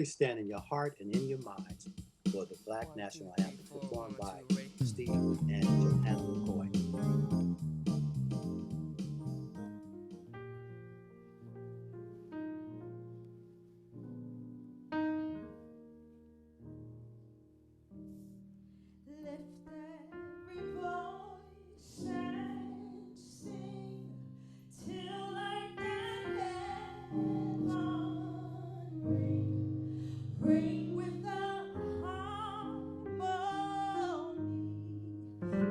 Please stand in your heart and in your minds for the Black National Anthem performed by Steve and Johanna McCoy. Lift every voice and sing till like heaven ring, ring with the harmony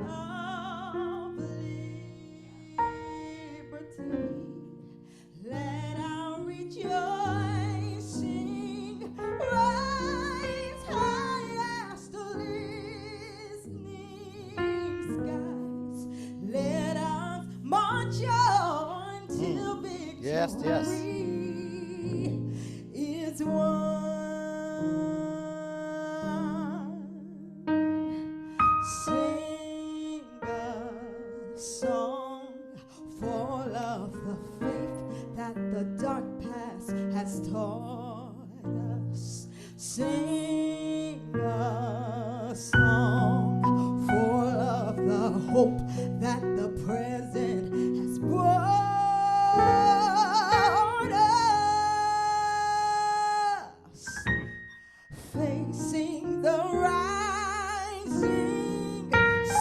of liberty. Let our rejoicing rise high as the listening skies. Let us march on till victory Yes, yes. is won. Sing a song full of the faith that the dark past has taught us. Sing a song full of the hope that the present has brought us. Facing the rising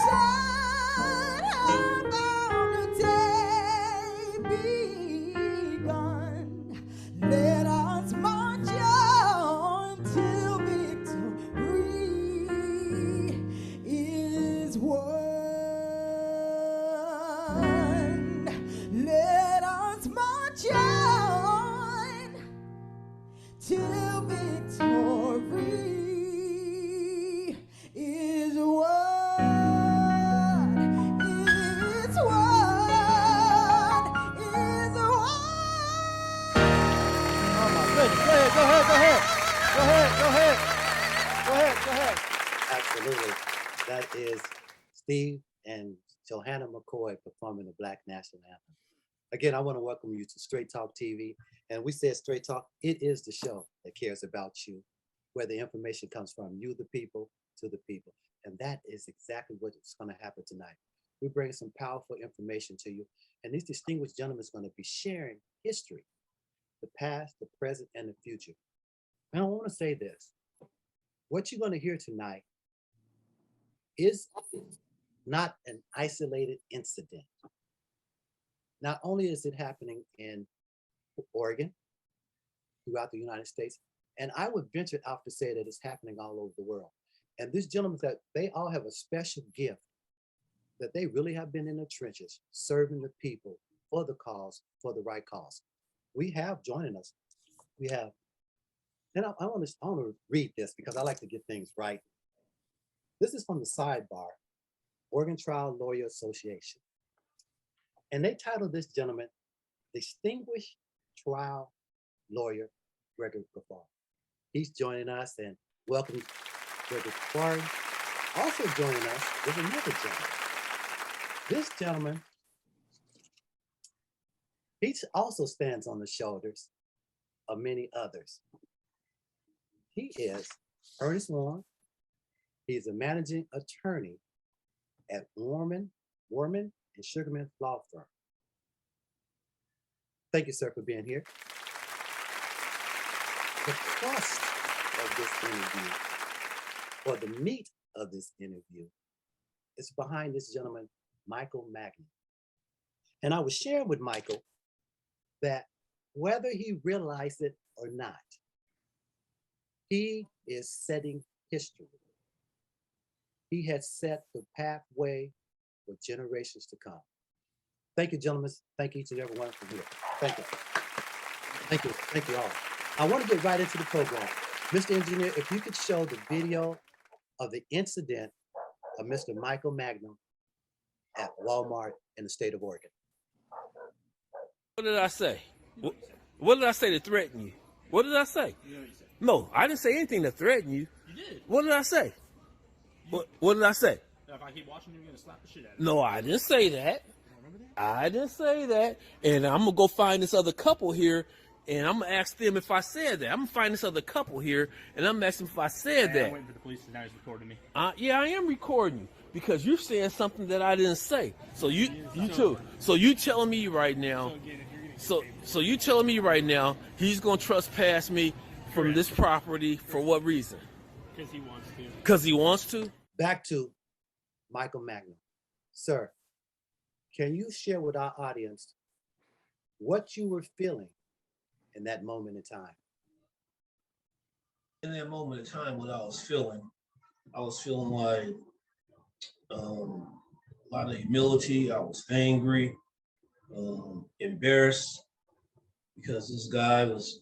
sun, about a day begun. Let us march on till victory is won. Let us march on till victory is won. Is won. Is won. Oh my goodness. Go ahead. Absolutely. That is Steve and Johanna McCoy performing the Black National Anthem. Again, I want to welcome you to Straight Talk TV. And we said Straight Talk, it is the show that cares about you, where the information comes from you, the people, to the people. And that is exactly what is going to happen tonight. We bring some powerful information to you. And these distinguished gentlemen are going to be sharing history, the past, the present, and the future. And I want to say this. What you're going to hear tonight is not an isolated incident. Not only is it happening in Oregon, throughout the United States, and I would venture out to say that it's happening all over the world. And these gentlemen, that they all have a special gift, that they really have been in the trenches, serving the people for the cause, for the right cause. We have joining us, we have, and I want to read this because I like to get things right. This is from the sidebar, Oregon Trial Lawyer Association. And they titled this gentleman, Distinguished Trial Lawyer Greg Kafoury. He's joining us, and welcome Greg Kafoury. Also joining us is another gentleman. This gentleman, he also stands on the shoulders of many others. He is Ernerst. He's a managing attorney at Warman and Sugarman Law Firm. Thank you, sir, for being here. The thrust of this interview, or the meat of this interview, is behind this gentleman, Micheal Magnum. And I was sharing with Micheal that whether he realized it or not, he is setting history. He has set the pathway for generations to come. Thank you, gentlemen. Thank each and every one for here. Thank you. Thank you all. I want to get right into the program. Mr. Engineer, if you could show the video of the incident of Mr. Micheal Magnum at Walmart in the state of Oregon. What did I say? What did I say to threaten you? What did I say? No, I didn't say anything to threaten you. You did. What did I say? What did I say? If I keep watching you, you're going to slap the shit out of me. No, I didn't say that. Remember that? I didn't say that. And I'm going to go find this other couple here And I'm gonna ask them if I said that. I'm gonna find this other couple here, and I'm asking if I said I that. went to the police and now he's recording me. Yeah, I am recording you because you're saying something that I didn't say. So you too. So you telling me right now. So again, if you're getting So you telling me right now he's gonna trespass me from this property for what reason? because he wants to. Because he wants to. Back to Micheal Magnum. Sir, can you share with our audience what you were feeling in that moment in time? In that moment in time, what I was feeling like a lot of humility. I was angry, embarrassed, because this guy was,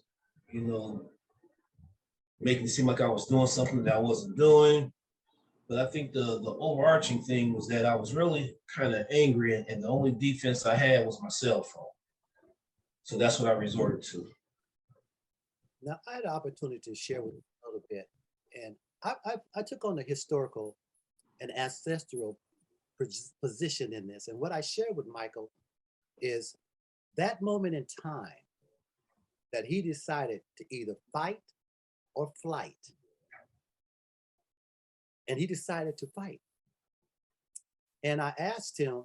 making it seem like I was doing something that I wasn't doing. But I think the overarching thing was that I was really kind of angry, and the only defense I had was my cell phone. So that's what I resorted to. Now, I had the opportunity to share with you a little bit, and I took on the historical and ancestral position in this. And what I shared with Micheal is that moment in time that he decided to either fight or flight. And he decided to fight. And I asked him,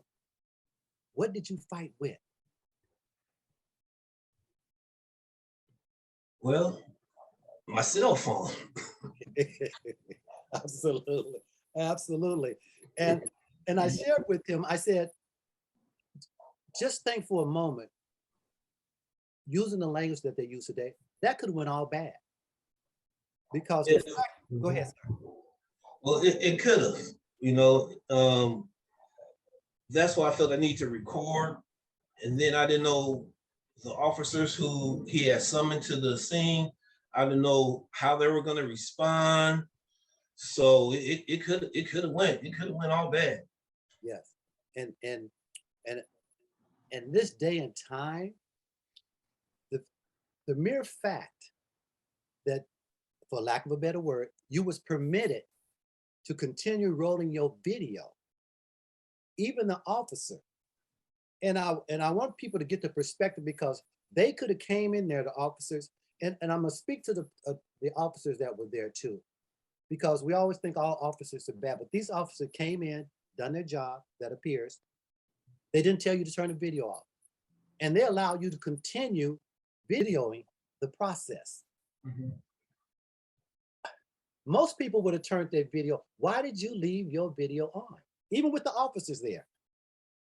what did you fight with? Well, my cell phone. Absolutely, absolutely. And I shared with him, I said, just think for a moment, using the language that they use today, that could have went all bad. Because, go ahead, sir. Well, it could have, that's why I felt I need to record. And then I didn't know the officers who he had summoned to the scene. I didn't know how they were going to respond. So it could have went all bad. Yes. And this day and time, the mere fact that, for lack of a better word, you was permitted to continue rolling your video, even the officer. And I want people to get the perspective, because they could have came in there, the officers, and I'm gonna speak to the officers that were there too, because we always think all officers are bad, but these officers came in, done their job, that appears. They didn't tell you to turn the video off, and they allowed you to continue videoing the process. Mm-hmm. Most people would have turned their video. Why did you leave your video on, even with the officers there?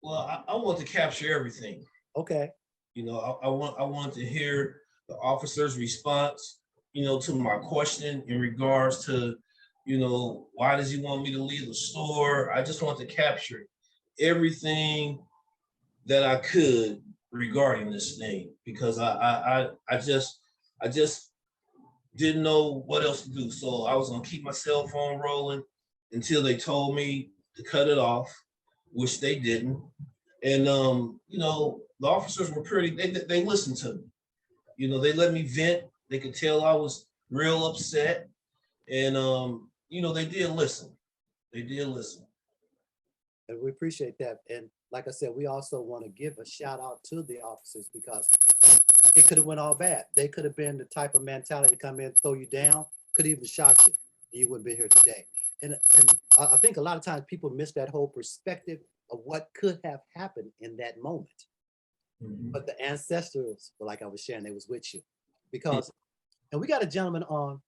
Well, I want to capture everything. Okay. I want to hear the officer's response, to my question in regards to, why does he want me to leave the store? I just want to capture everything that I could regarding this thing, because I just didn't know what else to do. So I was gonna keep my cell phone rolling until they told me to cut it off, which they didn't. And the officers were they listened to me. They let me vent. They could tell I was real upset. And they did listen. They did listen. And we appreciate that. And like I said, we also want to give a shout out to the officers, because it could have went all bad. They could have been the type of mentality to come in, throw you down, could even shot you, and you wouldn't be here today. And I think a lot of times people miss that whole perspective of what could have happened in that moment. Mm-hmm. But the ancestors, like I was sharing, they was with you. Because, and we got a gentleman on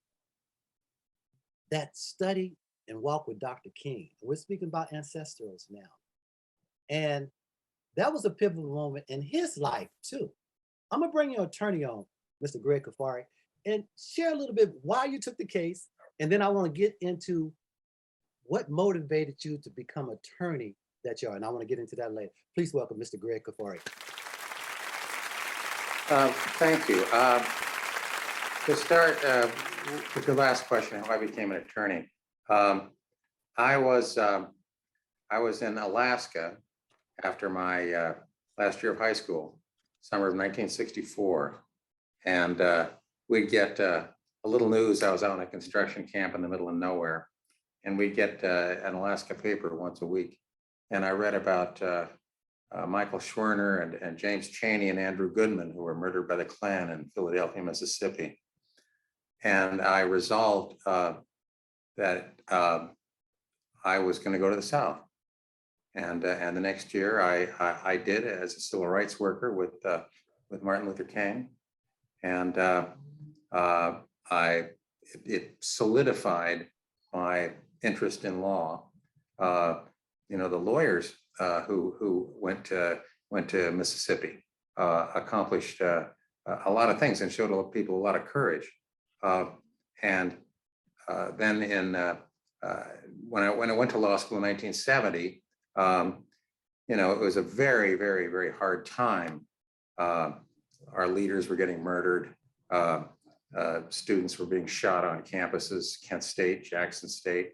that study and walk with Dr. King. We're speaking about ancestrals now. And that was a pivotal moment in his life too. I'm gonna bring your attorney on, Mr. Greg Kafoury, and share a little bit why you took the case. And then I wanna get into what motivated you to become attorney that you are. And I wanna get into that later. Please welcome Mr. Greg Kafoury. Thank you. To start with your last question, how I became an attorney. I was in Alaska after my last year of high school, summer of 1964, and we'd get a little news. I was out in a construction camp in the middle of nowhere, and we'd get an Alaska paper once a week, and I read about Michael Schwerner and James Chaney and Andrew Goodman, who were murdered by the Klan in Philadelphia, Mississippi. And I resolved that I was going to go to the South. And the next year, I did as a civil rights worker with Martin Luther King, and it solidified my interest in law. You know, the lawyers who went to Mississippi accomplished a lot of things and showed a lot of people a lot of courage. And then when I went to law school in 1970. You know, it was a very, very, very hard time. Our leaders were getting murdered. Students were being shot on campuses, Kent State, Jackson State.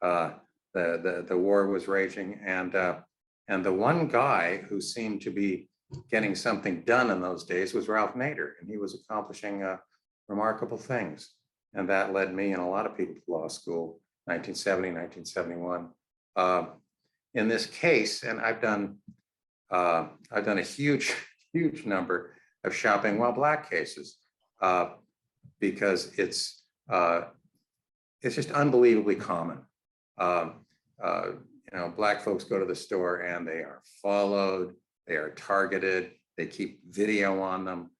The war was raging, and the one guy who seemed to be getting something done in those days was Ralph Nader, and he was accomplishing remarkable things. And that led me and a lot of people to law school, 1970, 1971. In this case, and I've done a huge number of shopping while black cases because it's just unbelievably common. You know, black folks go to the store and they are followed, they are targeted, they keep video on them,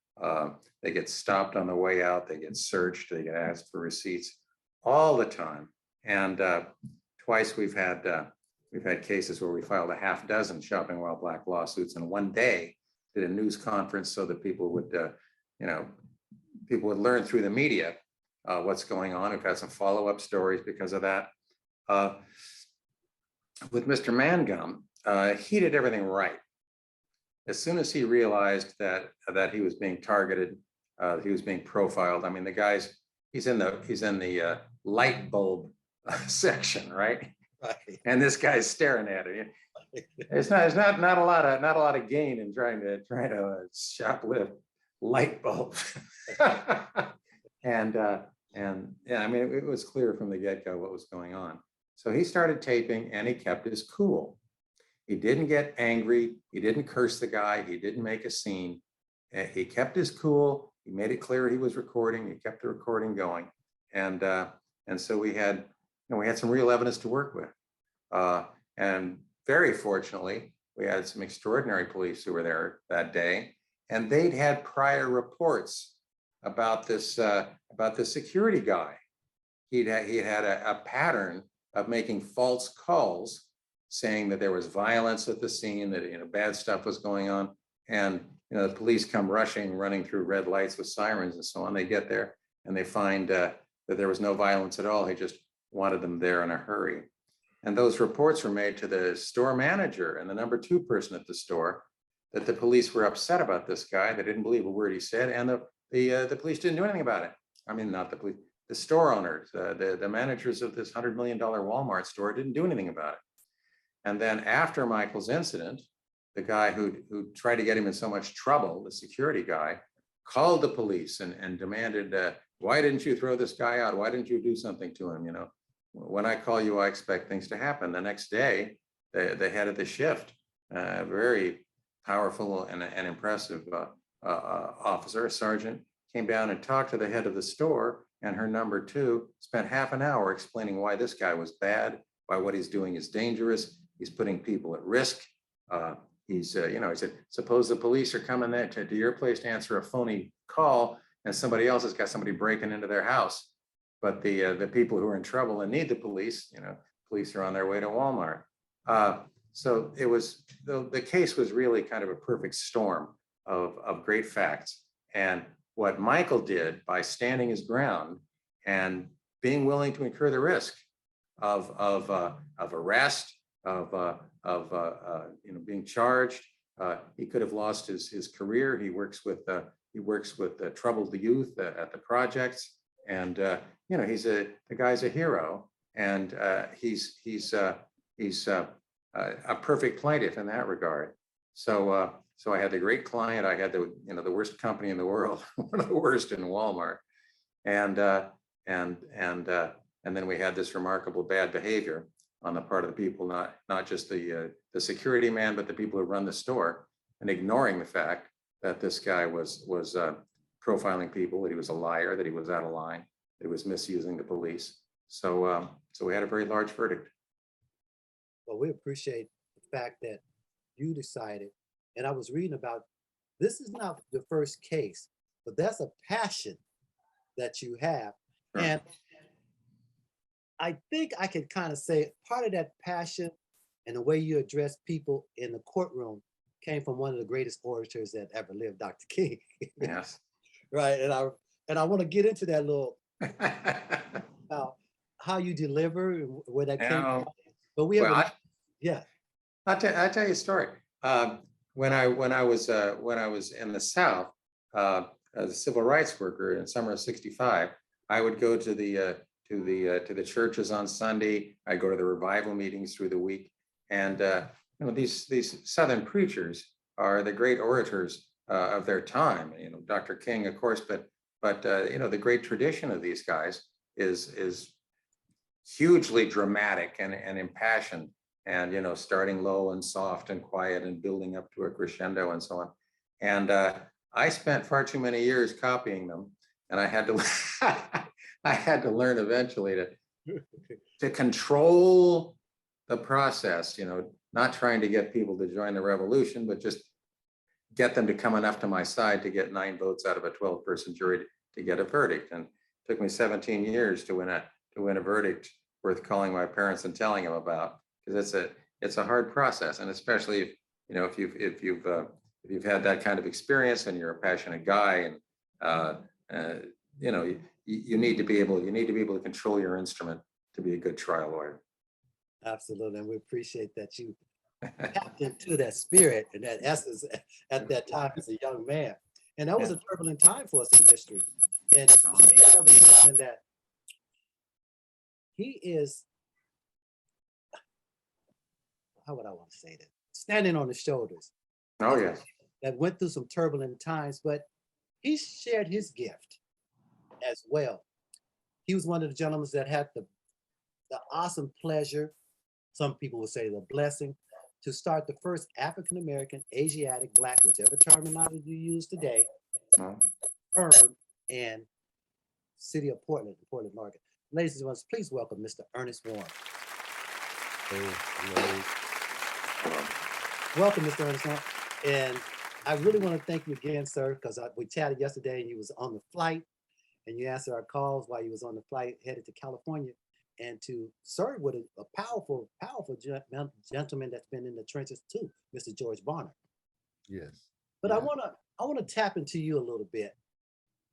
they get stopped on the way out, they get searched, they get asked for receipts all the time. And twice we've had cases where we filed a half dozen shopping while black lawsuits in one day, did a news conference so that people would, you know, people would learn through the media what's going on. We've had some follow-up stories because of that. With Mr. Mangum, he did everything right. As soon as he realized that he was being targeted, he was being profiled. I mean, the guy's he's in the light bulb section, right? Right. And this guy's staring at it. It's not a lot of gain in trying to shoplift light bulbs. and yeah, I mean, it was clear from the get-go what was going on. So he started taping and he kept his cool. He didn't get angry. He didn't curse the guy. He didn't make a scene. He kept his cool. He made it clear he was recording. He kept the recording going. And so we had some real evidence to work with. And very fortunately, we had some extraordinary police who were there that day, and they'd had prior reports about this security guy. He had a pattern of making false calls, saying that there was violence at the scene, that bad stuff was going on, and the police come running through red lights with sirens and so on. They get there and they find that there was no violence at all. He just wanted them there in a hurry. And those reports were made to the store manager and the number 2 person at the store, that the police were upset about this guy. They didn't believe a word he said, and the police didn't do anything about it. I mean, not the police, the store owners, the managers of this $100 million Walmart store didn't do anything about it. And then after Michael's incident, the guy who tried to get him in so much trouble, the security guy, called the police and demanded, why didn't you throw this guy out? Why didn't you do something to him? When I call you, I expect things to happen. The next day, the head of the shift, a very powerful and impressive officer, a sergeant, came down and talked to the head of the store, and her number 2 spent half an hour explaining why this guy was bad, why what he's doing is dangerous. He's putting people at risk. He said, suppose the police are coming there to your place to answer a phony call, and somebody else has got somebody breaking into their house. But the people who are in trouble and need the police, police are on their way to Walmart. So it was, the case was really kind of a perfect storm of great facts. And what Michael did by standing his ground and being willing to incur the risk of arrest, being charged, he could have lost his career. He works with troubled youth at the projects, and the guy's a hero, and he's a perfect plaintiff in that regard. So I had the great client. I had the worst company in the world, one of the worst in Walmart, and then we had this remarkable bad behavior. on the part of the people, not just the security man, but the people who run the store, and ignoring the fact that this guy was profiling people, that he was a liar, that he was out of line, that he was misusing the police. So we had a very large verdict. Well, we appreciate the fact that you decided, and I was reading about, this is not the first case, but that's a passion that you have. Sure. And I think I can kind of say part of that passion and the way you address people in the courtroom came from one of the greatest orators that ever lived, Dr. King. Yes. Right. And I want to get into that little how you deliver and where that came from. But we have Well, yeah. I'll tell you a story. When I was in the South, as a civil rights worker in summer of '65, I would go to the churches on Sunday. I go to the revival meetings through the week, and these Southern preachers are the great orators of their time. Dr. King, of course, but the great tradition of these guys is hugely dramatic and impassioned, and starting low and soft and quiet and building up to a crescendo and so on. And I spent far too many years copying them, and I had to I had to learn eventually to control the process, not trying to get people to join the revolution, but just get them to come enough to my side to get 9 votes out of a 12-person jury to get a verdict. And it took me 17 years to win a verdict worth calling my parents and telling them about, because it's a hard process, and especially if you've had that kind of experience and you're a passionate guy, and you need to be able to control your instrument to be a good trial lawyer. Absolutely. And we appreciate that you tapped into that spirit and that essence at that time as a young man. And that was a turbulent time for us in history. And speaking of a gentleman that he is, how would I want to say that? Standing on the shoulders. Oh, yes. That went through some turbulent times, but he shared his gift as well. He was one of the gentlemen that had the awesome pleasure, some people would say the blessing, to start the first African-American, Asiatic, Black, whichever terminology you use today, firm in city of Portland, Oregon. Ladies and gentlemen, please welcome Mr. Ernerst Warren. Welcome, Mr. Ernerst Warren. And I really want to thank you again, sir, because we chatted yesterday and you was on the flight and you answered our calls while you was on the flight headed to California, and to serve with a powerful gentleman that's been in the trenches too, Mr. George Barner. Yes. But I want to tap into you a little bit,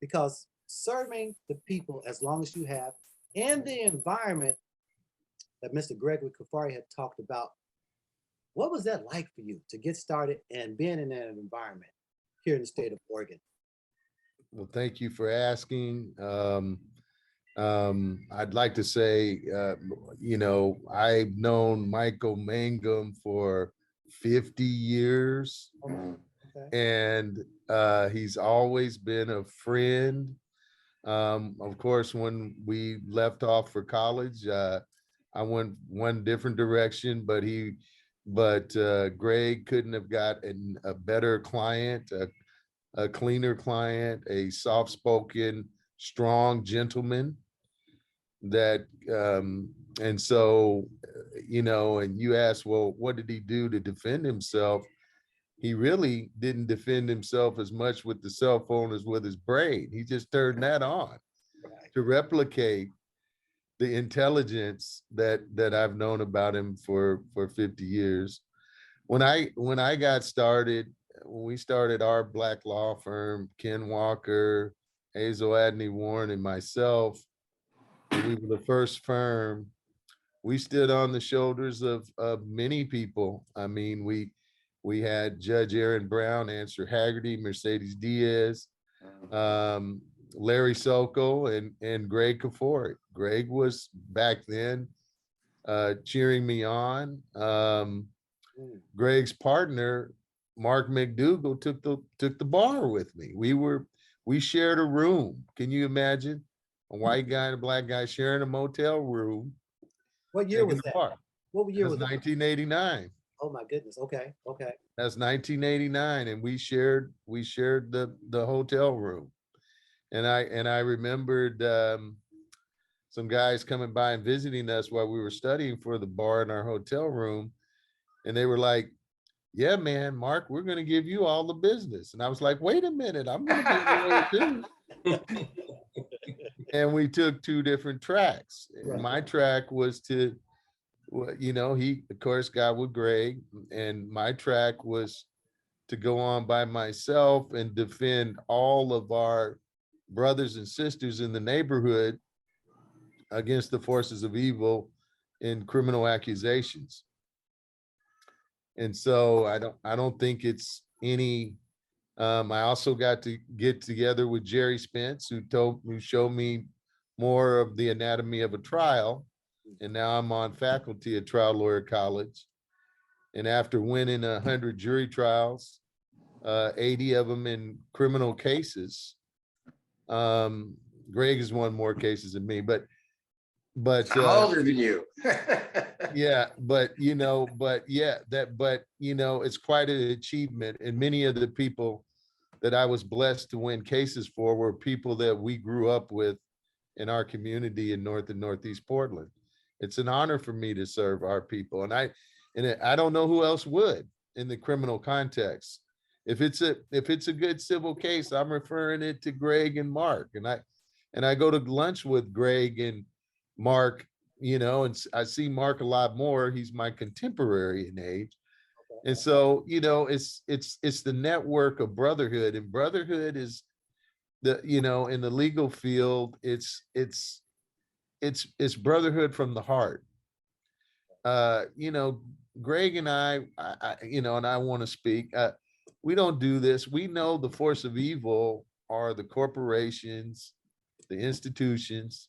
because serving the people as long as you have in the environment that Mr. Gregory Kafoury had talked about, what was that like for you to get started and being in that environment here in the state of Oregon? Well, thank you for asking. I'd like to say, I've known Micheal Magnum for 50 years, and he's always been a friend. Of course, when we left off for college, I went one different direction, but Greg couldn't have gotten a better client, a cleaner client, a soft-spoken, strong gentleman that, and so, and you asked, well, what did he do to defend himself? He really didn't defend himself as much with the cell phone as with his brain. He just turned that on to replicate the intelligence that I've known about him for 50 years. When I got started, when we started our Black law firm, Ken Walker, Hazel Adney Warren, and myself, we were the first firm. We stood on the shoulders of many people. I mean, we had Judge Aaron Brown, Answer Haggerty, Mercedes Diaz, Larry Sokol, and Greg Kafoury. Greg was back then cheering me on. Greg's partner, Mark McDougal, took the bar with me. We shared a room. Can you imagine a white guy and a black guy sharing a motel room? What year was that? Bar. What year That's was it? 1989. Oh my goodness. Okay. Okay. That's 1989, and we shared the hotel room. And I remembered some guys coming by and visiting us while we were studying for the bar in our hotel room, and they were like, "Yeah, man, Mark, we're going to give you all the business." And I was like, "Wait a minute, I'm going to be a lawyer too." And we took two different tracks. Right. My track was to, he of course got with Greg, and my track was to go on by myself and defend all of our brothers and sisters in the neighborhood against the forces of evil in criminal accusations. And so I don't think it's any. I also got to get together with Jerry Spence, who showed me more of the anatomy of a trial. And now I'm on faculty at Trial Lawyer College. And after winning 100 jury trials, 80 of them in criminal cases, Greg has won more cases than me, but I'm older than you. yeah, but it's quite an achievement. And many of the people that I was blessed to win cases for were people that we grew up with in our community in North and Northeast Portland. It's an honor for me to serve our people. And I don't know who else would in the criminal context. If it's a good civil case, I'm referring it to Greg and Mark. And I go to lunch with Greg and Mark, and I see Mark a lot more. He's my contemporary in age. And so, it's the network of brotherhood, and brotherhood is in the legal field, it's brotherhood from the heart. Greg and I and I want to speak, we don't do this. We know the force of evil are the corporations, the institutions,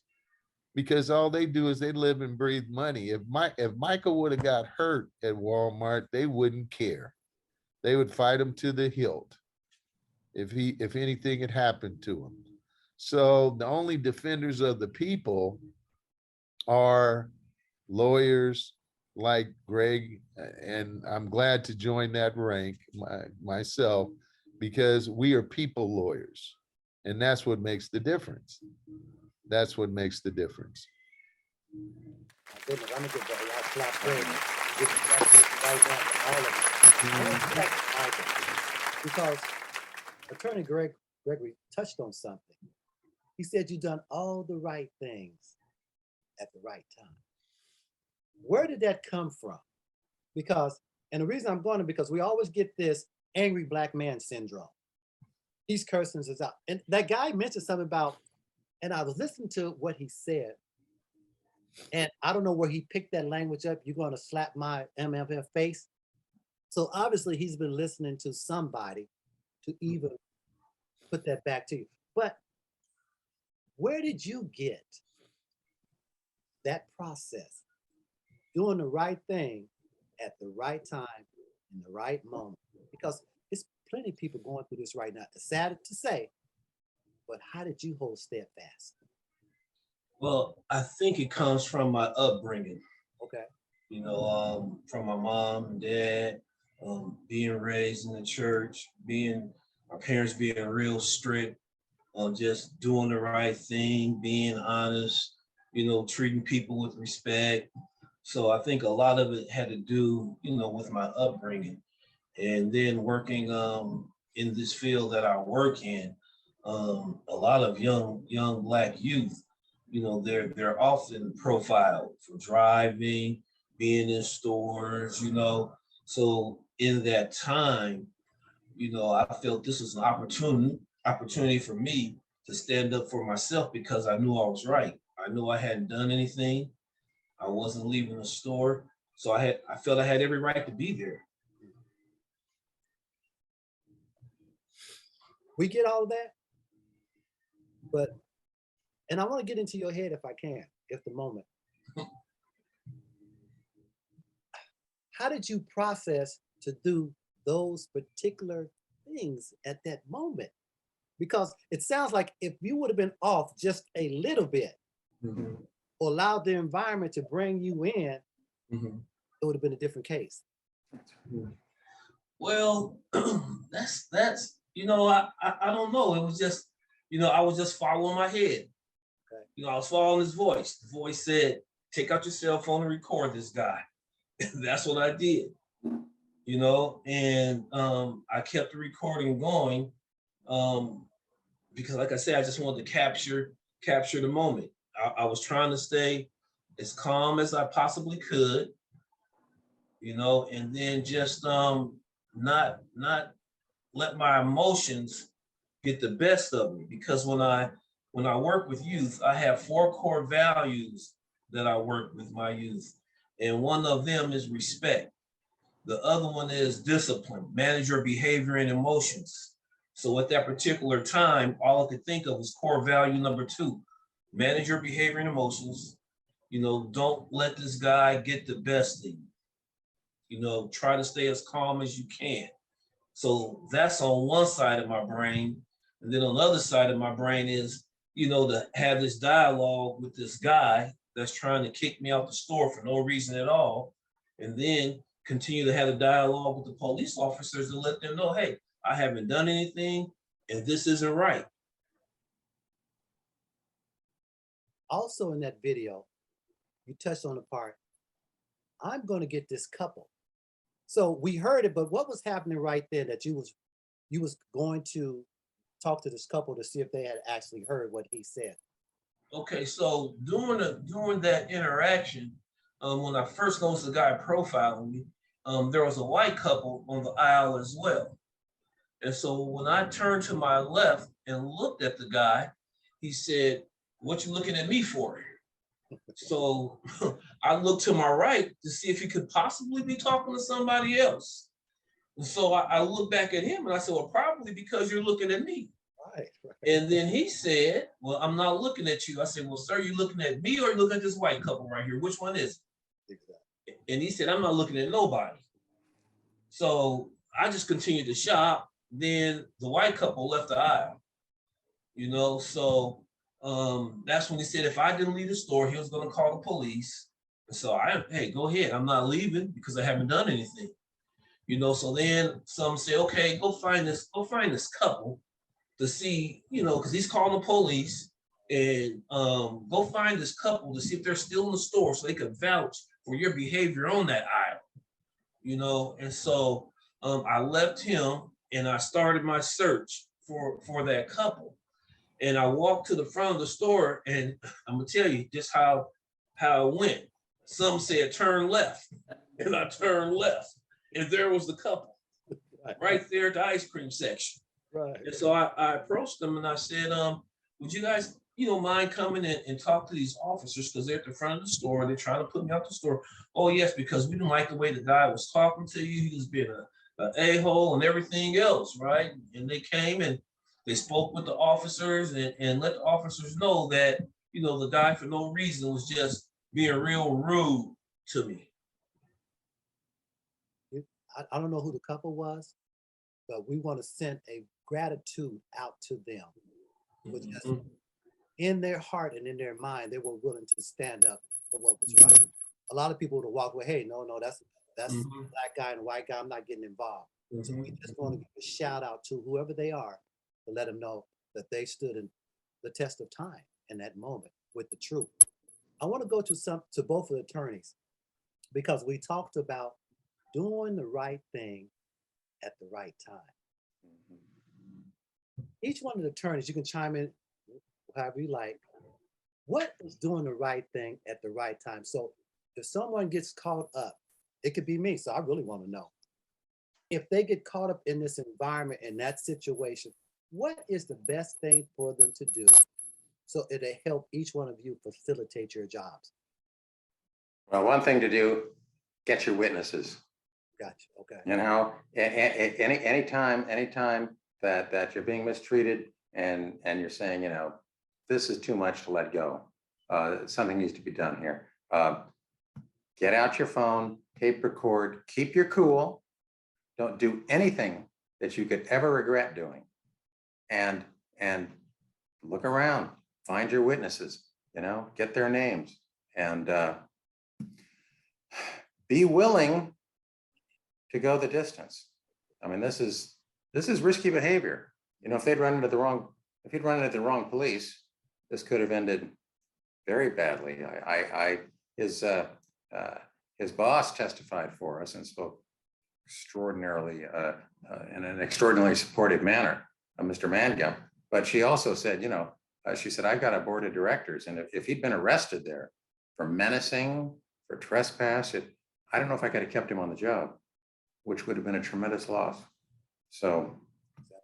because all they do is they live and breathe money. If Michael would have got hurt at Walmart, they wouldn't care. They would fight him to the hilt if anything had happened to him. So the only defenders of the people are lawyers like Greg, and I'm glad to join that rank myself, because we are people lawyers, and that's what makes the difference. That's what makes the difference. My goodness, I'm gonna get that last clap Greg. Get right now to all of you. I want to thank Michael, because Attorney Gregory touched on something. He said you've done all the right things at the right time. Where did that come from? And the reason I'm going to, because we always get this angry black man syndrome. He's cursing us out. And that guy mentioned something about, and I was listening to what he said, and I don't know where he picked that language up. You're going to slap my MFF face. So obviously he's been listening to somebody to even put that back to you. But where did you get that process, doing the right thing at the right time in the right moment? Because it's plenty of people going through this right now. It's sad to say, but how did you hold steadfast? Well, I think it comes from my upbringing. Okay. From my mom and dad, being raised in the church, our parents being real strict, just doing the right thing, being honest, treating people with respect. So I think a lot of it had to do, with my upbringing, and then working in this field that I work in. A lot of young Black youth, they're often profiled for driving, being in stores, So in that time, I felt this was an opportunity for me to stand up for myself, because I knew I was right. I knew I hadn't done anything. I wasn't leaving the store. So I felt I had every right to be there. We get all of that, and I want to get into your head if I can, if the moment. How did you process to do those particular things at that moment? Because it sounds like if you would have been off just a little bit, or allowed the environment to bring you in, it would have been a different case. Well, that's I don't know. It was just, I was just following my head. Okay. I was following his voice. The voice said, take out your cell phone and record this guy. That's what I did. And I kept the recording going because, like I said, I just wanted to capture the moment. I was trying to stay as calm as I possibly could, and then just not let my emotions get the best of me. Because when I work with youth, I have 4 core values that I work with my youth, and one of them is respect. The other one is discipline, manage your behavior and emotions. So at that particular time, all I could think of was core value number 2, manage your behavior and emotions. Don't let this guy get the best of you. Try to stay as calm as you can. So that's on one side of my brain. And then on the other side of my brain is, to have this dialogue with this guy that's trying to kick me out the store for no reason at all. And then continue to have a dialogue with the police officers to let them know, hey, I haven't done anything and this isn't right. Also in that video, you touched on the part, I'm going to get this couple. So we heard it, but what was happening right there that you was going to talk to this couple to see if they had actually heard what he said? Okay, so during that interaction, when I first noticed the guy profiling me, there was a white couple on the aisle as well. And so when I turned to my left and looked at the guy, he said, "What you looking at me for?" So I looked to my right to see if he could possibly be talking to somebody else. And so I looked back at him and I said, "Well, probably because you're looking at me." Right. And then he said, "Well, I'm not looking at you." I said, "Well, sir, you looking at me or you looking at this white couple right here? Which one is it?" Exactly. And he said, "I'm not looking at nobody." So I just continued to shop. Then the white couple left the aisle, so that's when he said if I didn't leave the store, he was going to call the police. And so hey, go ahead. I'm not leaving because I haven't done anything. So then some say, okay, go find this couple to see, because he's calling the police, and go find this couple to see if they're still in the store so they could vouch for your behavior on that aisle. And so I left him and I started my search for that couple. And I walked to the front of the store, and I'm gonna tell you just how it went. Some said turn left, and I turned left, and there was the couple right there at the ice cream section. Right. And so I approached them and I said, would you guys, mind coming in and talk to these officers because they're at the front of the store. They're trying to put me out the store. Oh, yes, because we didn't like the way the guy was talking to you. He was being an a-hole and everything else, right? And they came and they spoke with the officers and let the officers know that, the guy for no reason was just being real rude to me. I don't know who the couple was, but we want to send a gratitude out to them. With just in their heart and in their mind, they were willing to stand up for what was right. A lot of people would walk away, hey, no, that's black guy and white guy, I'm not getting involved. So we just want to give a shout out to whoever they are to let them know that they stood in the test of time in that moment with the truth. I want to go to both of the attorneys because we talked about doing the right thing at the right time. Each one of the attorneys, you can chime in however you like. What is doing the right thing at the right time? So if someone gets caught up, it could be me. So I really want to know if they get caught up in this environment, in that situation, what is the best thing for them to do so it'll help each one of you facilitate your jobs? Well, one thing to do, get your witnesses. Gotcha. Okay. Anytime that you're being mistreated and you're saying, this is too much to let go. Something needs to be done here. Get out your phone, tape record, keep your cool. Don't do anything that you could ever regret doing. And look around, find your witnesses, get their names, and be willing to go the distance. I mean, this is risky behavior. You know, if he'd run into the wrong police, this could have ended very badly. His boss testified for us and spoke extraordinarily in an extraordinarily supportive manner, Mr. Mangum. But she also said, you know, she said, I've got a board of directors, and if he'd been arrested there for menacing, for trespass, I don't know if I could have kept him on the job, which would have been a tremendous loss. So,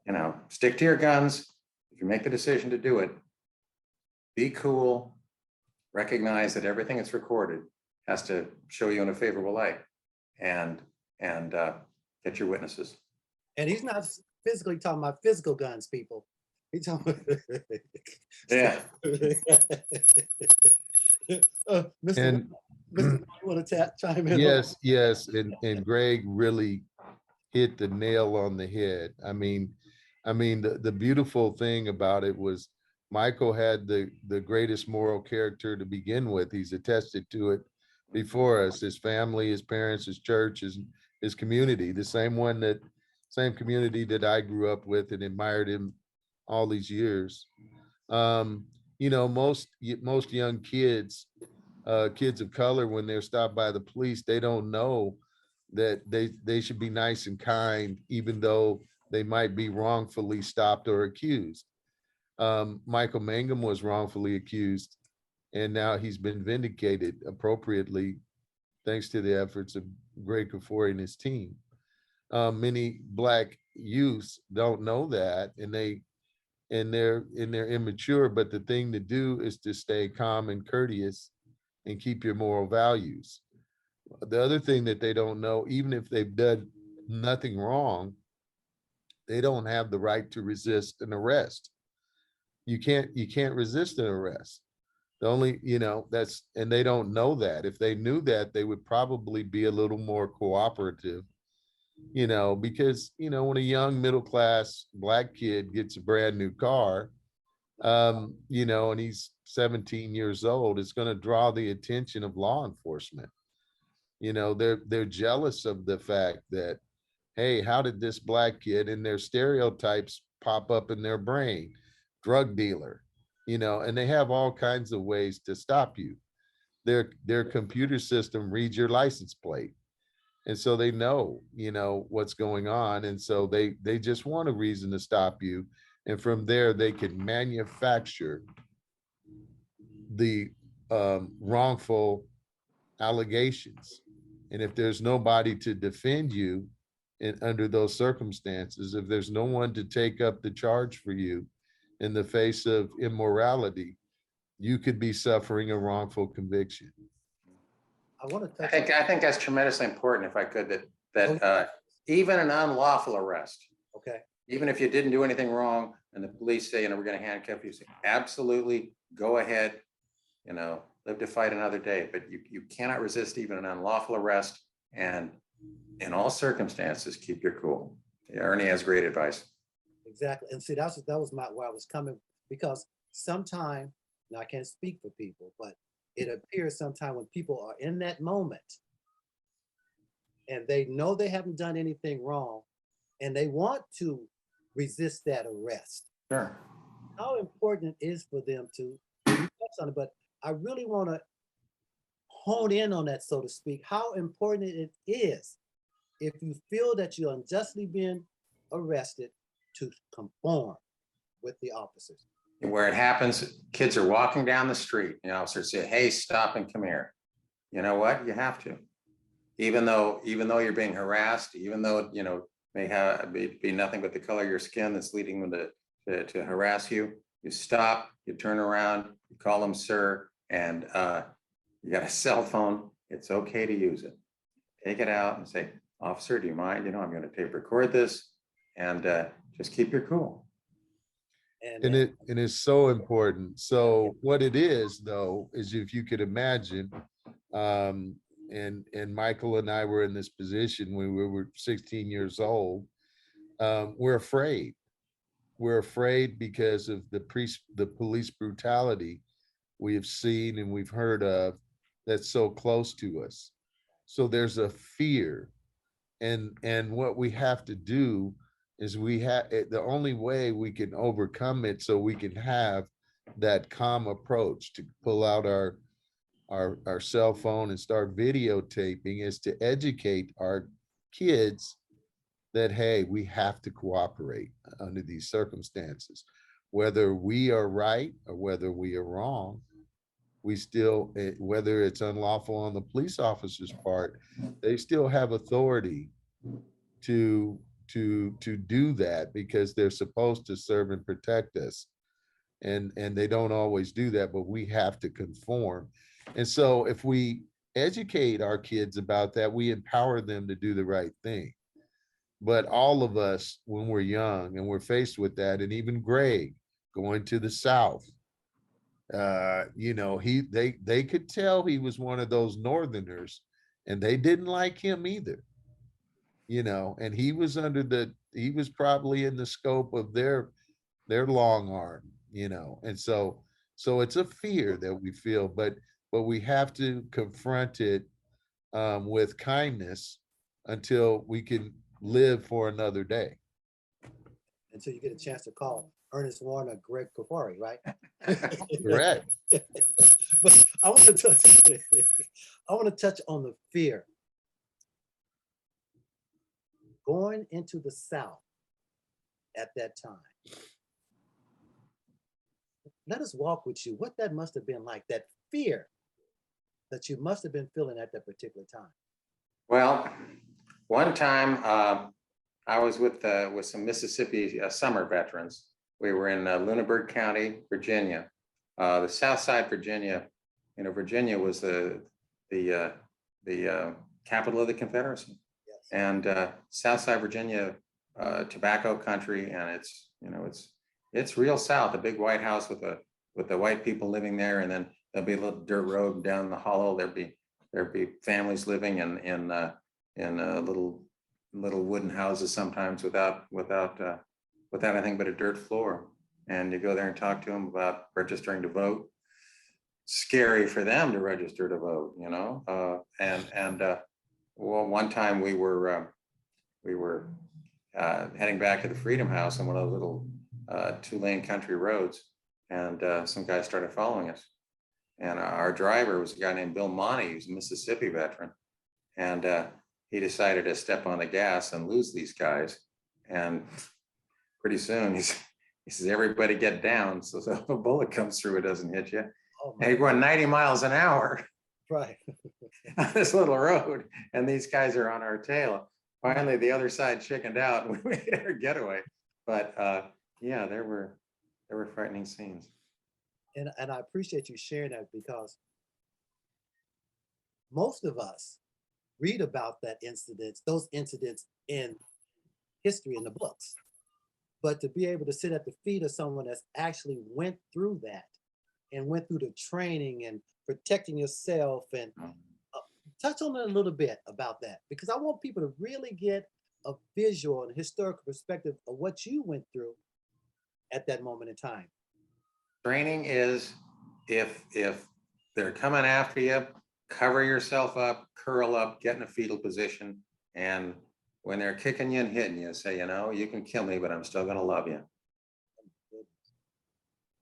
you know, stick to your guns. If you make the decision to do it, be cool, recognize that everything that's recorded has to show you in a favorable light, and get your witnesses. And he's not physically talking about physical guns, people. He's talking Yeah. Mr. And Mr. You want to chime in? yes, and Greg really hit the nail on the head. I mean, the beautiful thing about it was Michael had the greatest moral character to begin with. He's attested to it before us, his family, his parents, his church, his community, the same community that I grew up with and admired him all these years. You know, most young kids, kids of color, when they're stopped by the police, they don't know that they should be nice and kind, even though they might be wrongfully stopped or accused. Michael Mangum was wrongfully accused, and now he's been vindicated appropriately thanks to the efforts of Greg Kafoury and his team. Many Black youths don't know that, and they're immature, but the thing to do is to stay calm and courteous and keep your moral values. The other thing that they don't know, even if they've done nothing wrong, they don't have the right to resist an arrest. You can't resist an arrest. The only, you know, and they don't know that. If they knew that, they would probably be a little more cooperative, you know, because, you know, when a young middle-class Black kid gets a brand new car, you know, and he's 17 years old, it's going to draw the attention of law enforcement. You know, they're jealous of the fact that, hey, how did this Black kid, and their stereotypes pop up in their brain? Drug dealer, you know, and they have all kinds of ways to stop you. Their computer system reads your license plate. And so they know, you know, what's going on. And so they just want a reason to stop you. And from there, they can manufacture the wrongful allegations. And if there's nobody to defend you under those circumstances, if there's no one to take up the charge for you in the face of immorality, you could be suffering a wrongful conviction. I want to I think that's tremendously important, if I could, that even an unlawful arrest, Okay. even if you didn't do anything wrong and the police say, you know, we're going to handcuff you, say, absolutely, go ahead, you know, live to fight another day. But you cannot resist even an unlawful arrest, and in all circumstances, keep your cool. Yeah, Ernie has great advice. Exactly. And see, that was where I was coming, because sometimes, now I can't speak for people, but it appears sometimes when people are in that moment and they know they haven't done anything wrong and they want to resist that arrest. Sure. How important it is for them to touch on it, but I really want to hone in on that, so to speak, how important it is if you feel that you're unjustly being arrested to conform with the officers. Where it happens, kids are walking down the street, and the officers say, hey, stop and come here. You know what? You have to. Even though you're being harassed, even though, you know, may be nothing but the color of your skin that's leading them to harass you, you stop, you turn around, you call them sir, and you got a cell phone, it's okay to use it. Take it out and say, officer, do you mind? You know, I'm going to tape record this, and just keep your cool. And it is so important. So what it is, though, is, if you could imagine, and Michael and I were in this position when we were 16 years old, we're afraid. We're afraid because of the police brutality we have seen and we've heard of, that's so close to us. So there's a fear. And what we have to do is the only way we can overcome it so we can have that calm approach to pull out our cell phone and start videotaping is to educate our kids that, hey, we have to cooperate under these circumstances. Whether we are right or whether we are wrong, we still, whether it's unlawful on the police officer's part, they still have authority to do that because they're supposed to serve and protect us. And they don't always do that, but we have to conform. And so if we educate our kids about that, we empower them to do the right thing. But all of us, when we're young and we're faced with that, and even Greg going to the South, you know, they could tell he was one of those Northerners, and they didn't like him either. You know, and he was probably in the scope of their long arm, you know, and so it's a fear that we feel, but we have to confront it with kindness until we can live for another day. Until you get a chance to call Ernest Warner, Greg Kafoury, right? Correct. But I want to touch on the fear. Going into the South at that time. Let us walk with you what that must have been like, that fear that you must have been feeling at that particular time. Well, one time I was with some Mississippi summer veterans. We were in Lunenburg County, Virginia, the South Side, Virginia. You know, Virginia was the capital of the Confederacy. Yes. And Southside Virginia, tobacco country, and it's real South. A big White House with the white people living there, and then there'll be a little dirt road down the hollow. There'd be families living in little wooden houses sometimes without anything but a dirt floor. And you go there and talk to them about registering to vote. Scary for them to register to vote, you know. Well, one time we were heading back to the Freedom House on one of those little 2-lane country roads, and some guys started following us. And our driver was a guy named Bill Monty, who's a Mississippi veteran, and he decided to step on the gas and lose these guys. And pretty soon he says, "Everybody get down, so if a bullet comes through, it doesn't hit you." Oh, And you're going 90 miles an hour. right. On this little road, and these guys are on our tail. Finally, the other side chickened out, and we made our getaway. But yeah, there were frightening scenes. And I appreciate you sharing that, because most of us read about those incidents in history in the books. But to be able to sit at the feet of someone that's actually went through that and went through the training and protecting yourself, and touch on it a little bit about that, because I want people to really get a visual and historical perspective of what you went through at that moment in time. Training is, if they're coming after you, cover yourself up, curl up, get in a fetal position, and when they're kicking you and hitting you, say, you know, you can kill me, but I'm still gonna love you.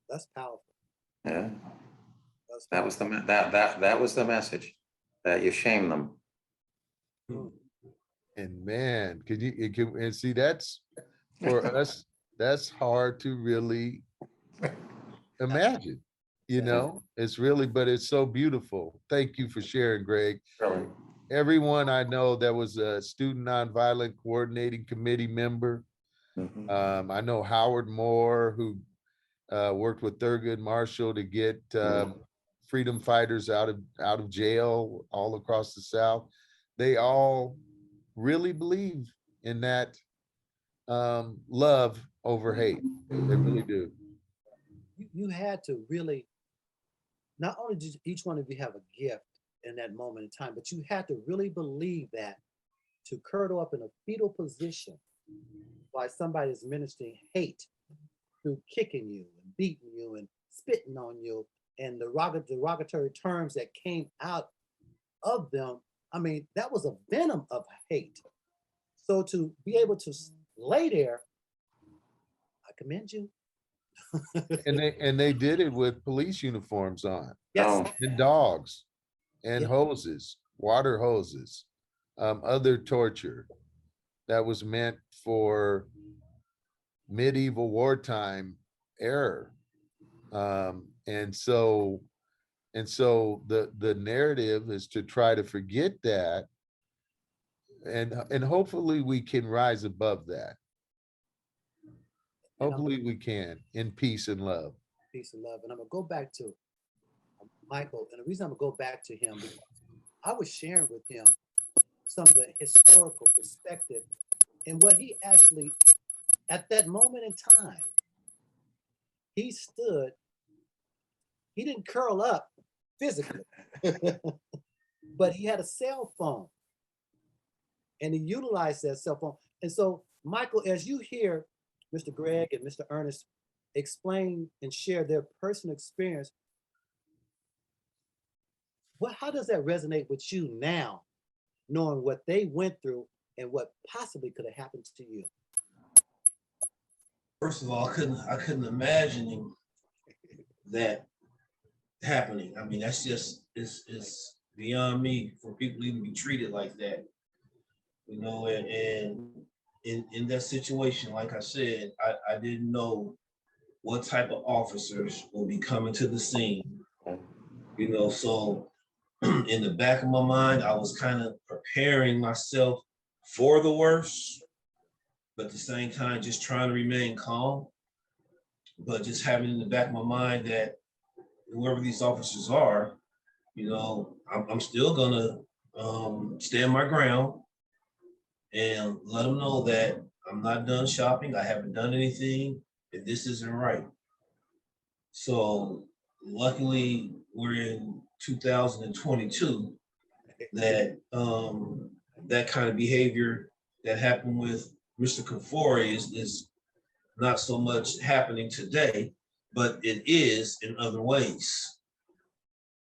That's powerful. Yeah, That's that was that was the message, that you shame them. And man, and see, that's for us, that's hard to really imagine, you know. It's really, but it's so beautiful. Thank you for sharing, Greg. Really. Everyone I know that was a Student Nonviolent Coordinating Committee member. Mhm. I know Howard Moore, who worked with Thurgood Marshall to get freedom fighters out of jail all across the South. They all really believe in that love over hate. They really do. You had to really, not only did each one of you have a gift in that moment in time, but you had to really believe that to curl up in a fetal position while somebody is ministering hate through kicking you and beating you and spitting on you and the derogatory terms that came out of them. I mean, that was a venom of hate. So to be able to lay there, I commend you. And they did it with police uniforms on, Yes. Oh. and dogs, and Yeah. hoses, water hoses, other torture that was meant for medieval wartime error. And so the narrative is to try to forget that, and hopefully we can rise above that. Hopefully we can, in peace and love. Peace and love. And I'm gonna go back to Michael, and the reason I'm gonna go back to him, because I was sharing with him some of the historical perspective and what he actually, at that moment in time, he stood, he didn't curl up physically, but he had a cell phone and he utilized that cell phone. And so, Michael, as you hear Mr. Greg and Mr. Ernerst explain and share their personal experience, how does that resonate with you now, knowing what they went through and what possibly could have happened to you? First of all, I couldn't imagine that happening. I mean, that's just it's beyond me for people to even be treated like that. You know, and in that situation, like I said, I didn't know what type of officers will be coming to the scene. You know, so in the back of my mind, I was kind of preparing myself for the worst, but at the same time, just trying to remain calm. But just having in the back of my mind that whoever these officers are, you know, I'm still gonna stand my ground and let them know that I'm not done shopping. I haven't done anything, and this isn't right. So luckily, we're in 2022. That that kind of behavior that happened with Mr. Kafoury is not so much happening today, but it is in other ways.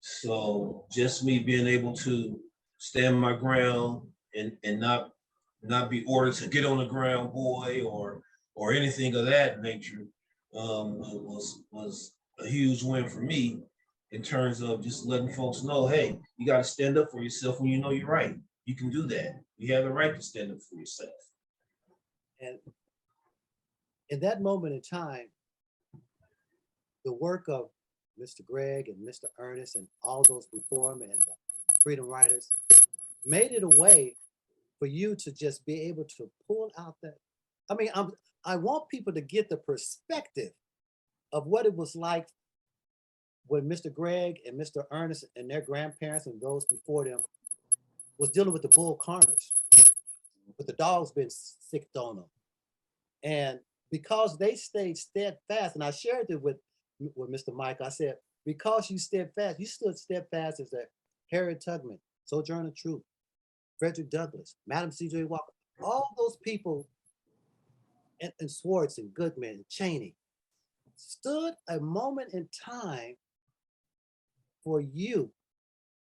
So just me being able to stand my ground and not be ordered to get on the ground, boy, or anything of that nature, was a huge win for me in terms of just letting folks know, hey, you got to stand up for yourself when you know you're right. You can do that. You have the right to stand up for yourself. And in that moment in time, the work of Mr. Greg and Mr. Ernerst and all those before him and the freedom riders made it a way for you to just be able to pull out that. I mean, I want people to get the perspective of what it was like when Mr. Greg and Mr. Ernerst and their grandparents and those before them was dealing with the bull carners, with the dogs being sicked on them. And because they stayed steadfast, and I shared it with Mr. Mike, I said, because you steadfast, you stood steadfast as a Harriet Tubman, Sojourner Truth, Frederick Douglass, Madam C.J. Walker, all those people, and Swartz and Goodman and Cheney, stood a moment in time for you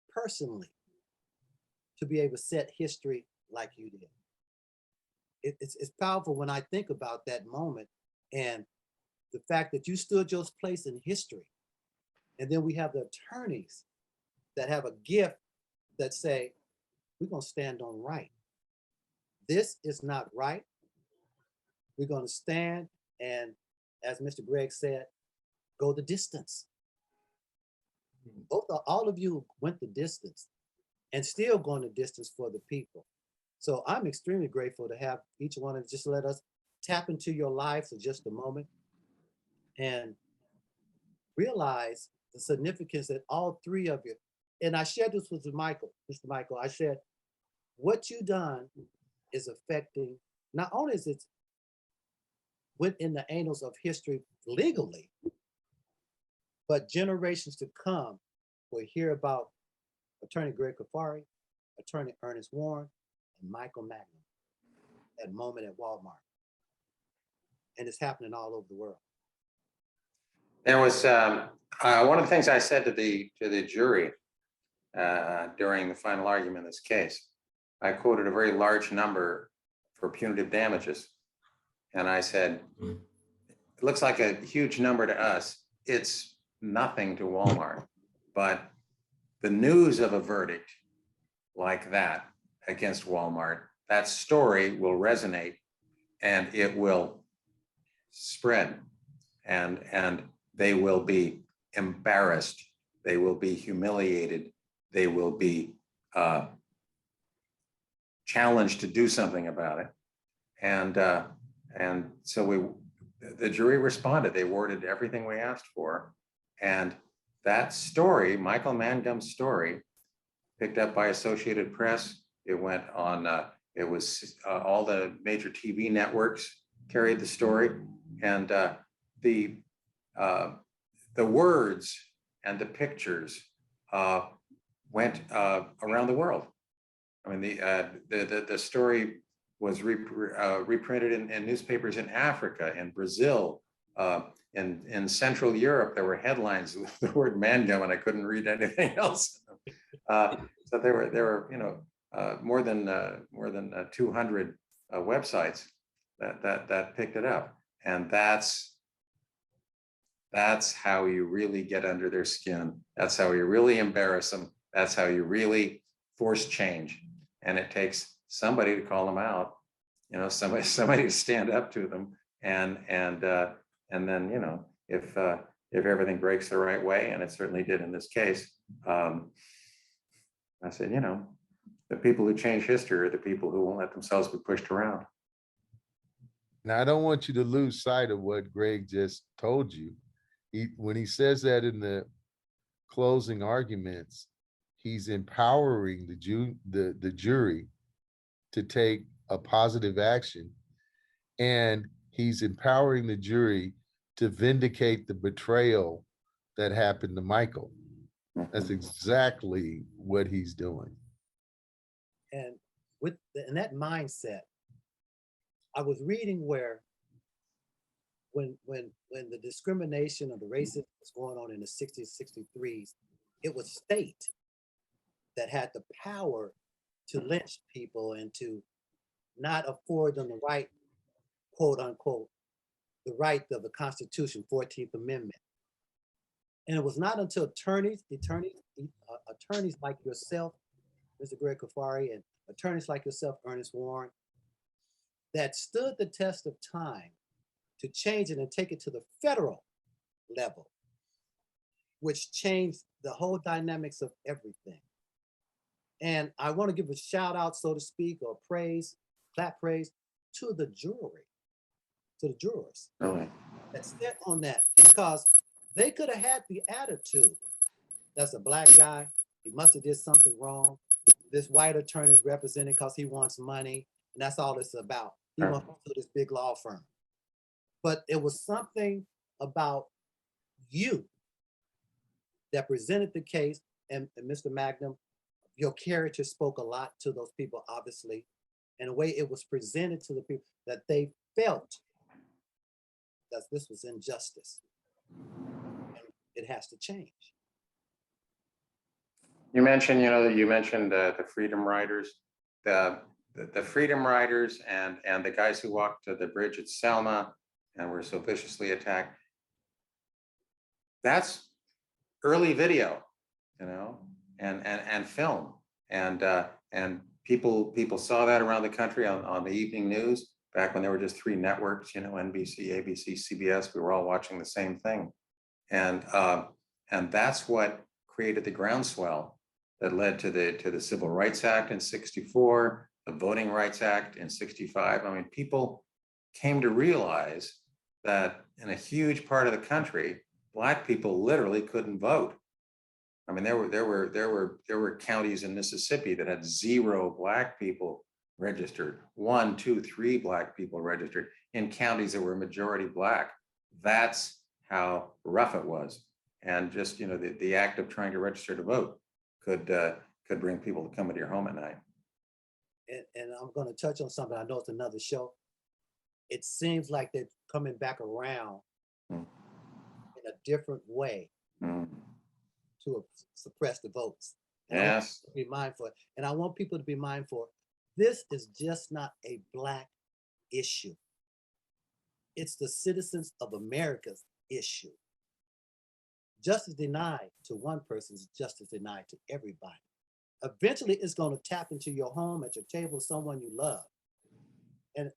personally to be able to set history like you did. It's powerful when I think about that moment and the fact that you stood your place in history. And then we have the attorneys that have a gift that say, we're gonna stand on right. This is not right. We're gonna stand and, as Mr. Greg said, go the distance. All of you went the distance and still going the distance for the people. So I'm extremely grateful to have each one of you just let us tap into your lives for just a moment and realize the significance that all three of you, and I shared this with Michael, Mr. Michael, I said, what you done is affecting, not only is it went in the annals of history legally, but generations to come will hear about Attorney Greg Kafoury, Attorney Ernerst Warren, and Micheal Magnum, that moment at Walmart. And it's happening all over the world. There was one of the things I said to the jury during the final argument in this case. I quoted a very large number for punitive damages. And I said, it looks like a huge number to us. It's nothing to Walmart. But the news of a verdict like that against Walmart, that story will resonate and it will spread, and they will be embarrassed, they will be humiliated, they will be challenged to do something about it. And so the jury responded. They awarded everything we asked for. And that story, Micheal Magnum's story, picked up by Associated Press. It went on, it was all the major TV networks carried the story. And the words and the pictures went around the world. I mean, the story was reprinted in newspapers in Africa, in Brazil, in Central Europe. There were headlines with the word Mangum, and I couldn't read anything else. So there were more than 200 websites that picked it up, and that's how you really get under their skin. That's how you really embarrass them. That's how you really force change. And it takes somebody to call them out, somebody to stand up to them, and then if everything breaks the right way, and it certainly did in this case, I said, the people who change history are the people who won't let themselves be pushed around. Now, I don't want you to lose sight of what Greg just told you. When he says that in the closing arguments, he's empowering the jury to take a positive action, and he's empowering the jury to vindicate the betrayal that happened to Micheal. That's exactly what he's doing. And in that mindset, I was reading where when the discrimination or the racism was going on in the 60s, 63s, it was state that had the power to lynch people and to not afford them the right, quote unquote, the right of the Constitution, 14th Amendment. And it was not until attorneys like yourself, Mr. Greg Kafoury, and attorneys like yourself, Ernerst, that stood the test of time to change it and take it to the federal level, which changed the whole dynamics of everything. And I want to give a shout out, so to speak, or praise, clap praise to the jury, to the jurors that stood on that, because they could have had the attitude, that's a black guy, he must have did something wrong. This white attorney is representing because he wants money, and that's all it's about. He wants to do this big law firm. But it was something about you that presented the case, and Mr. Magnum, your character spoke a lot to those people, obviously, and the way it was presented to the people, that they felt that this was injustice. And it has to change. You mentioned, the Freedom Riders, the Freedom Riders, and the guys who walked to the bridge at Selma and were so viciously attacked. That's early video, and film, and people saw that around the country on the evening news back when there were just 3 networks, NBC, ABC, CBS. We were all watching the same thing, and that's what created the groundswell that led to the Civil Rights Act in '64, the Voting Rights Act in '65. I mean, people came to realize that in a huge part of the country, Black people literally couldn't vote. I mean, there were counties in Mississippi that had 0 Black people registered, 1, 2, 3 Black people registered in counties that were majority Black. That's how rough it was. And just, the act of trying to register to vote could bring people to come into your home at night. And I'm going to touch on something. I know it's another show. It seems like they're coming back around in a different way to suppress the votes. And I want Yes. people to be mindful. And I want people to be mindful. This is just not a Black issue. It's the citizens of America's issue. Justice denied to one person is justice denied to everybody. Eventually, it's going to tap into your home, at your table, someone you love. And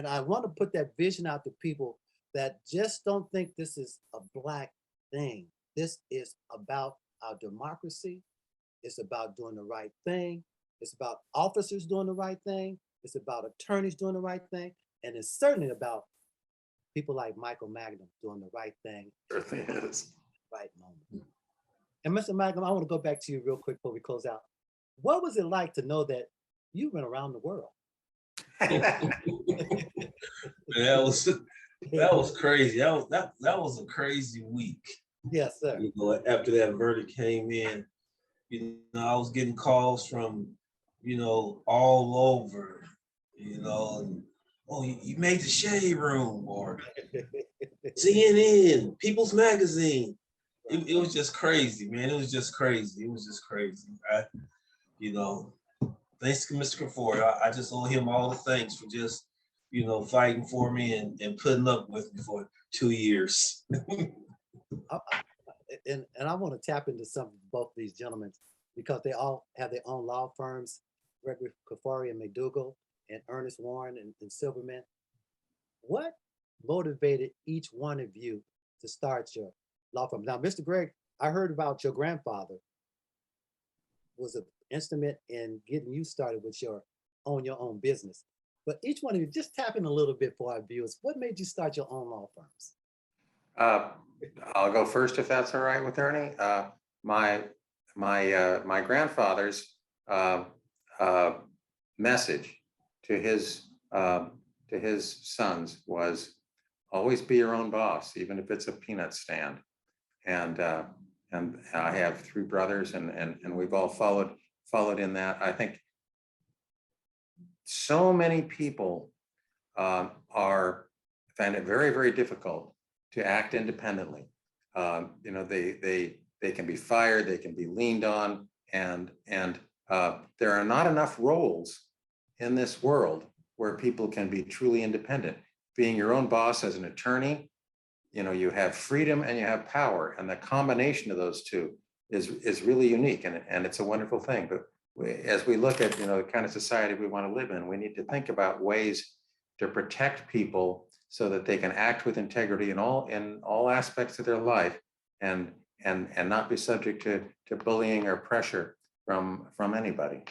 I want to put that vision out to people that just don't think this is a Black thing. This is about our democracy. It's about doing the right thing. It's about officers doing the right thing. It's about attorneys doing the right thing. And it's certainly about people like Micheal Magnum doing the right thing. Certainly is. Right moment. And Mr. Magnum, I want to go back to you real quick before we close out. What was it like to know that you went around the world? That was crazy. That was a crazy week. Yes, sir. You know, after that verdict came in, you know, I was getting calls from, you know, all over, you know, and, oh, you made the Shade Room, or CNN, People's Magazine. It was just crazy, man. It was just crazy. It was just crazy. You know, thanks to Mr. Kafoury. I just owe him all the thanks for just, you know, fighting for me and putting up with me for 2 years. And I want to tap into some of both these gentlemen because they all have their own law firms, Greg Kafoury and McDougal, and Ernerst Warren and Sugarman. What motivated each one of you to start your law firm? Now, Mr. Greg, I heard about your grandfather was an instrument in getting you started with your own business. But each one of you, just tap in a little bit for our viewers. What made you start your own law firms? I'll go first if that's all right with Ernie. My grandfather's message to his sons was always be your own boss, even if it's a peanut stand. And I have 3 brothers, and we've all followed in that. I think so many people find it very, very difficult to act independently. You know, they can be fired, they can be leaned on, and there are not enough roles in this world where people can be truly independent. Being your own boss as an attorney, you know, you have freedom and you have power, and the combination of those two is really unique, and it's a wonderful thing. But as we look at, you know, the kind of society we want to live in, we need to think about ways to protect people so that they can act with integrity in all aspects of their life, and not be subject to bullying or pressure from anybody.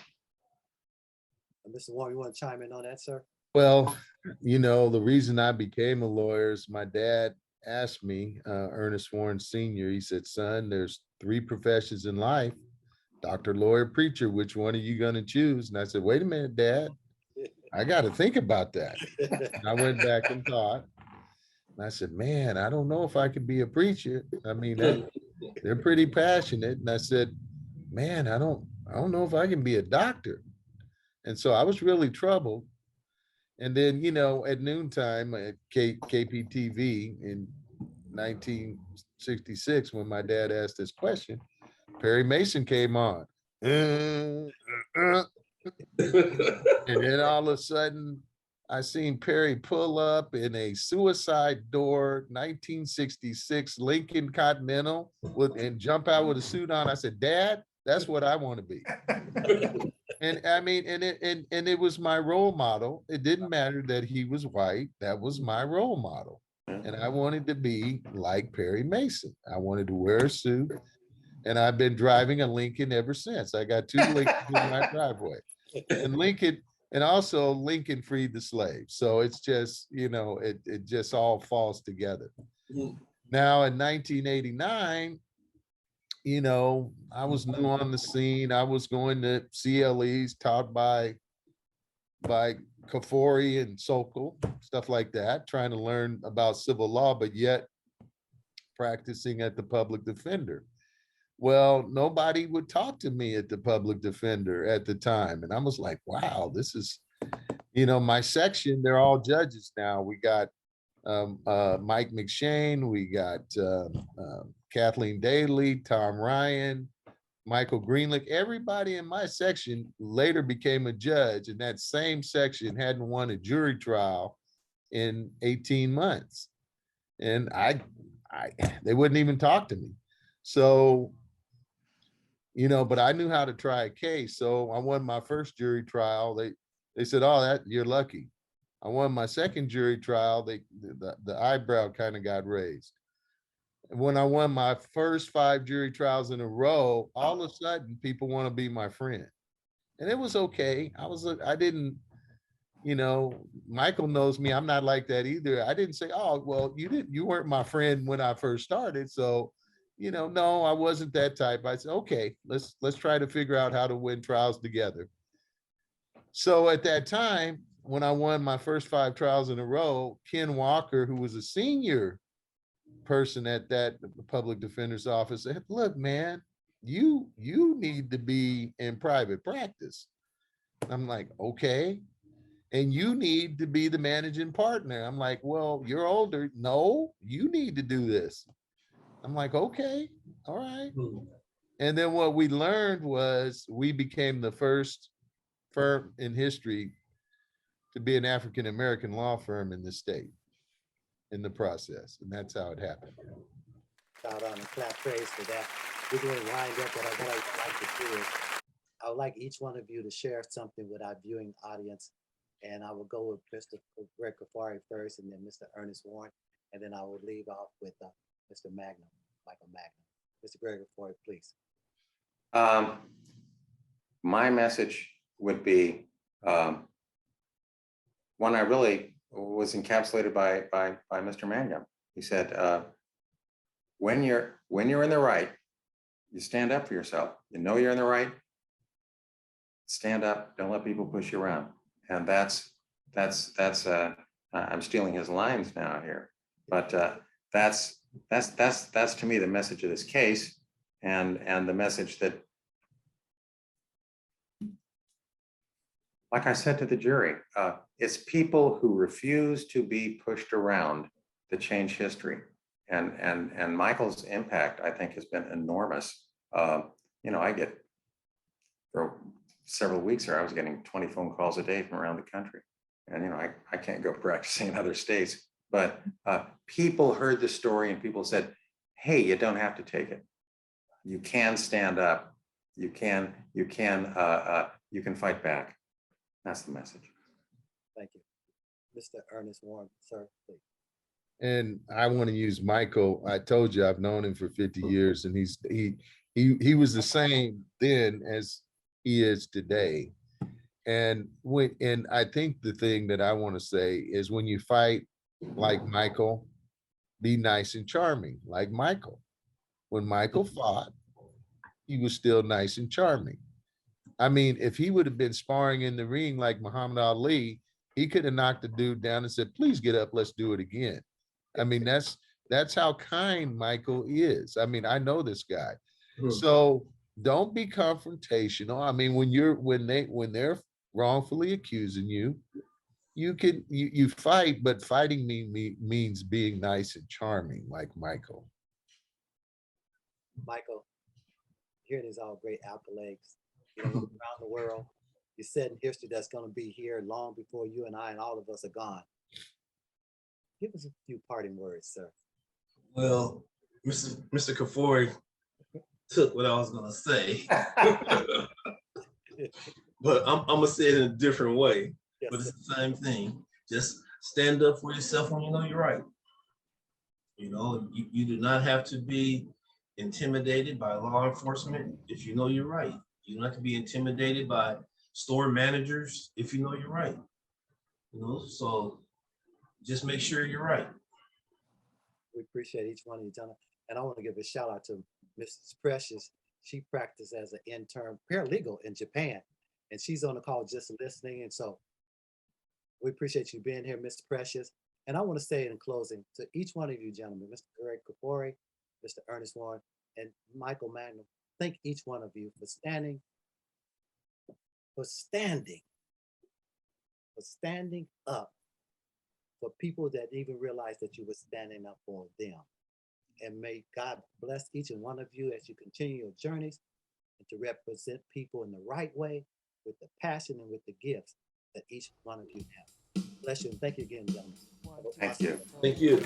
Mr. Warren, you want to chime in on that, sir? Well, you know, the reason I became a lawyer is my dad asked me, Ernest Warren Sr., he said, son, there's 3 professions in life, doctor, lawyer, preacher, which one are you going to choose? And I said, wait a minute, Dad, I got to think about that. And I went back and thought, and I said, man, I don't know if I could be a preacher. I mean, they're pretty passionate. And I said, man, I don't know if I can be a doctor. And so I was really troubled. And then, you know, at noontime at KPTV in 1966, when my dad asked this question, Perry Mason came on. And then all of a sudden, I seen Perry pull up in a suicide door 1966 Lincoln Continental and jump out with a suit on. I said, Dad, that's what I want to be. And I mean, and it was my role model. It didn't matter that he was white. That was my role model. And I wanted to be like Perry Mason. I wanted to wear a suit. And I've been driving a Lincoln ever since. I got 2 Lincolns in my driveway. And also Lincoln freed the slaves. So it's just, you know, it just all falls together. Now in 1989, you know, I was new on the scene. I was going to CLEs taught by Kafoury and Sokol, stuff like that, trying to learn about civil law, but yet practicing at the public defender. Well, nobody would talk to me at the public defender at the time. And I was like, wow, this is, you know, my section, they're all judges now. We got Mike McShane, we got Kathleen Daly, Tom Ryan, Michael Greenlick, everybody in my section later became a judge, and that same section hadn't won a jury trial in 18 months. And they wouldn't even talk to me. So, but I knew how to try a case. So I won my first jury trial. They said, "Oh, you're lucky." I won my second jury trial. The eyebrow kind of got raised. When I won my first 5 jury trials in a row, all of a sudden people want to be my friend. And it was okay. I didn't, Michael knows me. I'm not like that either. I didn't say, "Oh, well, you weren't my friend when I first started." So, no, I wasn't that type. I said, "Okay, let's try to figure out how to win trials together." So at that time, when I won my first 5 trials in a row, Ken Walker, who was a senior person at that public defender's office, said, "Look, man, you need to be in private practice." I'm like, "Okay. And you need to be the managing partner." I'm like, "Well, you're older." "No, you need to do this." I'm like, "Okay, all right." And then what we learned was we became the first firm in history to be an African-American law firm in the state in the process. And that's how it happened. Shout out and clap praise for that. We're going to wind up, but what I'd like to do is I would like each one of you to share something with our viewing audience. And I will go with Mr. Greg Kafoury first, and then Mr. Ernerst Warren, and then I will leave off with Mr. Micheal Magnum. Mr. Greg Kafoury, please. My message would be one I really was encapsulated by Mr. Mangum. He said, when you're in the right, you stand up for yourself. You know you're in the right. Stand up. Don't let people push you around. And that's I'm stealing his lines now here, but that's to me the message of this case, and the message that, like I said to the jury, it's people who refuse to be pushed around that change history. And Michael's impact, I think, has been enormous. I get, for several weeks here, I was getting 20 phone calls a day from around the country. And, I can't go practicing in other states, but people heard the story and people said, "Hey, you don't have to take it. You can stand up. You can fight back." That's the message. Thank you. Mr. Ernerst Warren, sir, please. And I want to use Michael. I told you I've known him for 50 years, and he was the same then as he is today. And I think the thing that I want to say is, when you fight like Michael, be nice and charming like Michael. When Michael fought, he was still nice and charming. I mean, if he would have been sparring in the ring like Muhammad Ali, he could have knocked the dude down and said, "Please get up, let's do it again." I mean, that's how kind Michael is. I mean, I know this guy. So don't be confrontational. I mean, when they're wrongfully accusing you, you fight, but fighting means being nice and charming like Michael. Michael, hearing these all great accolades, around the world, you're setting history that's going to be here long before you and I and all of us are gone. Give us a few parting words, sir. Well, Mr. Kafoury took what I was going to say, but I'm going to say it in a different way. Yes, but it's the same thing. Just stand up for yourself when you know you're right. You do not have to be intimidated by law enforcement if you know you're right. You don't have to be intimidated by store managers if you know you're right. So just make sure you're right. We appreciate each one of you, gentlemen. And I want to give a shout out to Mrs. Precious. She practiced as an intern paralegal in Japan, and she's on the call just listening. And so we appreciate you being here, Mr. Precious. And I want to say in closing to each one of you gentlemen, Mr. Greg Kafoury, Mr. Ernerst Warren, and Micheal Magnum, thank each one of you for standing up for people that even realized that you were standing up for them. And may God bless each and one of you as you continue your journeys and to represent people in the right way with the passion and with the gifts that each one of you have. Bless you and thank you again, gentlemen. Thank you. Thank you.